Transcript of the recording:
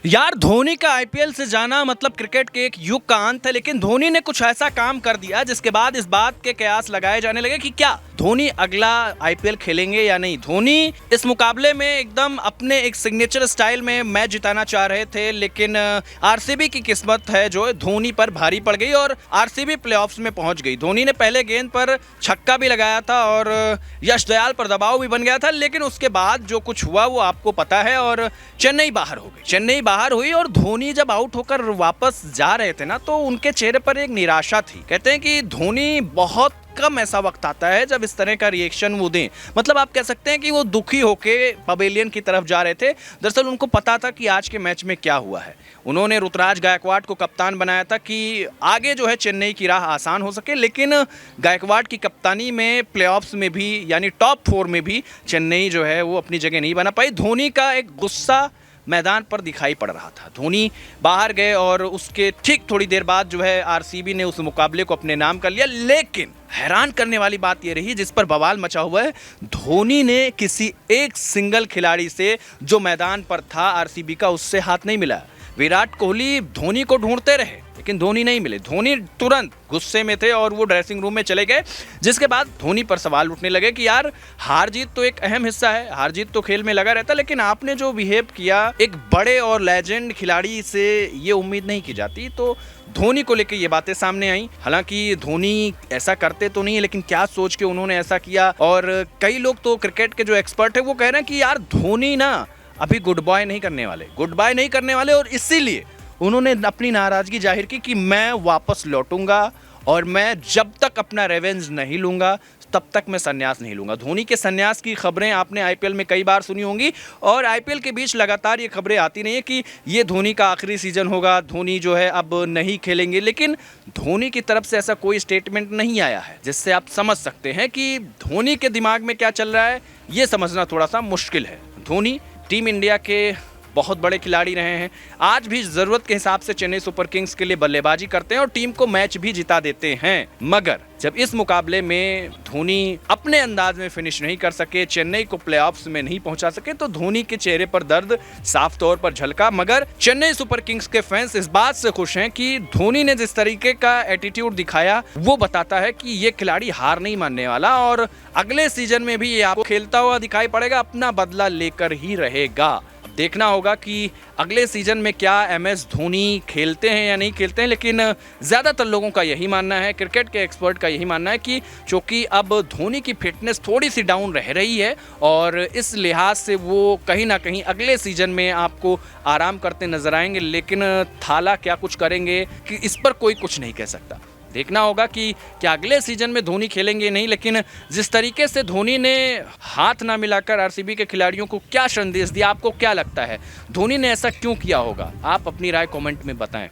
यार धोनी का आईपीएल से जाना मतलब क्रिकेट के एक युग का अंत है, लेकिन धोनी ने कुछ ऐसा काम कर दिया जिसके बाद इस बात के कयास लगाए जाने लगे कि क्या धोनी अगला आईपीएल खेलेंगे या नहीं। धोनी इस मुकाबले में एकदम अपने एक सिग्नेचर स्टाइल में मैच जिताना चाह रहे थे, लेकिन आरसीबी की किस्मत है जो धोनी पर भारी पड़ गई और आरसीबी प्लेऑफ्स में पहुंच गई। धोनी ने पहले गेंद पर छक्का भी लगाया था और यश दयाल पर दबाव भी बन गया था, लेकिन उसके बाद जो कुछ हुआ वो आपको पता है और चेन्नई बाहर हो गई। चेन्नई बाहर हुई और धोनी जब आउट होकर वापस जा रहे थे ना, तो उनके चेहरे पर एक निराशा थी। कहते हैं कि धोनी बहुत कम ऐसा वक्त आता है जब इस तरह का रिएक्शन वो दें। मतलब आप कह सकते हैं कि वो दुखी होके पवेलियन की तरफ जा रहे थे। दरअसल उनको पता था कि आज के मैच में क्या हुआ है। उन्होंने ऋतुराज गायकवाड को कप्तान बनाया था कि आगे जो है चेन्नई की राह आसान हो सके, लेकिन गायकवाड की कप्तानी में प्लेऑफ्स में भी यानी टॉप 4 में भी चेन्नई जो है वो अपनी जगह नहीं बना पाई। धोनी का एक गुस्सा मैदान पर दिखाई पड़ रहा था। धोनी बाहर गए और उसके ठीक थोड़ी देर बाद जो है आरसीबी ने उस मुकाबले को अपने नाम कर लिया। लेकिन हैरान करने वाली बात यह रही, जिस पर बवाल मचा हुआ है, धोनी ने किसी एक सिंगल खिलाड़ी से जो मैदान पर था आरसीबी का, उससे हाथ नहीं मिला। विराट कोहली धोनी को ढूंढते रहे लेकिन धोनी नहीं मिले। धोनी तुरंत गुस्से में थे और वो ड्रेसिंग रूम में चले गए, जिसके बाद धोनी पर सवाल उठने लगे कि यार हार जीत तो एक अहम हिस्सा है, हार जीत तो खेल में लगा रहता, लेकिन आपने जो बिहेव किया एक बड़े और लेजेंड खिलाड़ी से ये उम्मीद नहीं की जाती। तो धोनी को लेकर ये बातें सामने आई। हालांकि धोनी ऐसा करते तो नहीं है, लेकिन क्या सोच के उन्होंने ऐसा किया। और कई लोग तो क्रिकेट के जो एक्सपर्ट है वो कह रहे हैं कि यार धोनी ना अभी गुड बाय नहीं करने वाले, और इसीलिए उन्होंने अपनी नाराजगी जाहिर की कि मैं वापस लौटूंगा और मैं जब तक अपना रिवेंज नहीं लूंगा तब तक मैं संन्यास नहीं लूंगा। धोनी के संन्यास की खबरें आपने आईपीएल में कई बार सुनी होंगी और आईपीएल के बीच लगातार ये खबरें आती नहीं है कि ये धोनी का आखिरी सीजन होगा, धोनी जो है अब नहीं खेलेंगे। लेकिन धोनी की तरफ से ऐसा कोई स्टेटमेंट नहीं आया है, जिससे आप समझ सकते हैं कि धोनी के दिमाग में क्या चल रहा है। ये समझना थोड़ा सा मुश्किल है। धोनी टीम इंडिया के बहुत बड़े खिलाड़ी रहे हैं, आज भी ज़रूरत के हिसाब से चेन्नई सुपर किंग्स के लिए बल्लेबाजी करते हैं और टीम को मैच भी जिता देते हैं। मगर जब इस मुकाबले में धोनी अपने अंदाज में फिनिश नहीं कर सके, चेन्नई को प्लेऑफ्स में नहीं पहुंचा सके, तो धोनी के चेहरे पर दर्द साफ तौर पर झलका। मगर चेन्नई सुपर किंग्स के फैंस इस बात से खुश हैं कि धोनी ने जिस तरीके का एटीट्यूड दिखाया वो बताता है कि ये खिलाड़ी हार नहीं मानने वाला और अगले सीजन में भी ये आपको खेलता हुआ दिखाई पड़ेगा, अपना बदला लेकर ही रहेगा। देखना होगा कि अगले सीजन में क्या एमएस धोनी खेलते हैं या नहीं खेलते हैं, लेकिन ज़्यादातर लोगों का यही मानना है, क्रिकेट के एक्सपर्ट का यही मानना है कि चूँकि अब धोनी की फिटनेस थोड़ी सी डाउन रह रही है और इस लिहाज से वो कहीं ना कहीं अगले सीजन में आपको आराम करते नजर आएंगे। लेकिन थाला क्या कुछ करेंगे कि इस पर कोई कुछ नहीं कह सकता। देखना होगा कि क्या अगले सीजन में धोनी खेलेंगे नहीं, लेकिन जिस तरीके से धोनी ने हाथ ना मिलाकर आरसीबी के खिलाड़ियों को क्या संदेश दिया, आपको क्या लगता है धोनी ने ऐसा क्यों किया होगा? आप अपनी राय कमेंट में बताएं।